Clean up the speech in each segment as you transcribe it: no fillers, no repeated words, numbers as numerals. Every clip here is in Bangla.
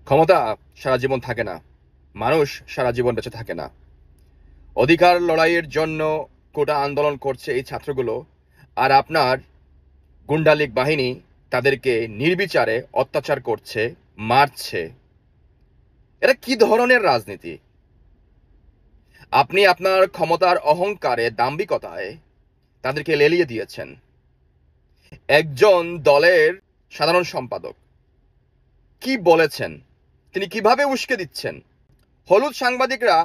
ক্ষমতা সারা জীবন থাকে না। মানুষ সারা জীবন বেঁচে থাকে না। অধিকার লড়াইয়ের জন্য কোটা আন্দোলন করছে এই ছাত্রগুলো, আর আপনার গুন্ডালিক বাহিনী তাদেরকে নির্বিচারে অত্যাচার করছে, মারছে। এটা কি ধরনের রাজনীতি? আপনি আপনার ক্ষমতার অহংকারে, দাম্ভিকতায় তাদেরকে লেলিয়ে দিয়েছেন। একজন দলের সাধারণ সম্পাদক কি বলেছেন, তিনি কিভাবে উস্কে দিচ্ছেন? হলুদ সাংবাদিকরা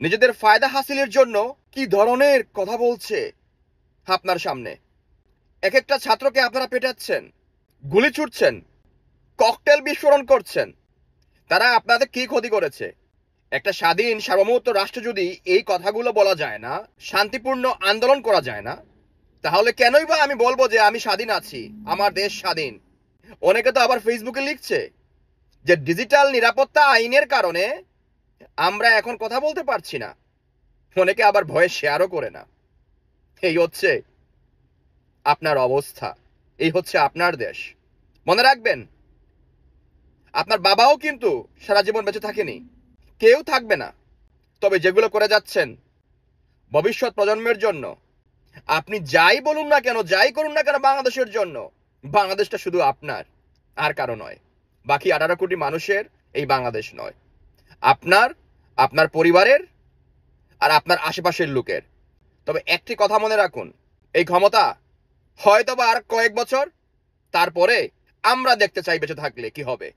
নিজেদের ফায়দা হাসিলের জন্য কি ধরনের কথা বলছে আপনার সামনে। এক একটা ছাত্রকে আপনারা পেটাচ্ছেন, গুলি ছুটছেন, ককটেল বিস্ফোরণ করছেন। তারা আপনাদের কি ক্ষতি করেছে? একটা স্বাধীন সার্বভৌমত্ব রাষ্ট্র যদি এই কথাগুলো বলা যায় না, শান্তিপূর্ণ আন্দোলন করা যায় না, তাহলে কেনই বা আমি বলবো যে আমি স্বাধীন আছি, আমার দেশ স্বাধীন? অনেকে তো আবার ফেসবুকে লিখছে যে ডিজিটাল নিরাপত্তা আইনের কারণে আমরা এখন কথা বলতে পারছি না। অনেকে আবার ভয়ে শেয়ারও করে না। এই হচ্ছে আপনার অবস্থা, এই হচ্ছে আপনার দেশ। মনে রাখবেন, আপনার বাবাও কিন্তু সারা জীবন বেঁচে থাকেনি, কেউ থাকবে না। তবে যেগুলো করে যাচ্ছেন ভবিষ্যৎ প্রজন্মের জন্য, আপনি যাই বলুন না কেন, যাই করুন না কেন বাংলাদেশের জন্য, বাংলাদেশটা শুধু আপনার, আর কারো নয়। বাকি 18 কোটি মানুষের এই বাংলাদেশ নয়, আপনার, আপনার পরিবারের, আর আপনার আশেপাশের লোকের। তবে একটি কথা মনে রাখুন, এই ক্ষমতা হয়তোবা আর কয়েক বছর, তারপরে আমরা দেখতে চাই বেঁচে থাকলে কি হবে।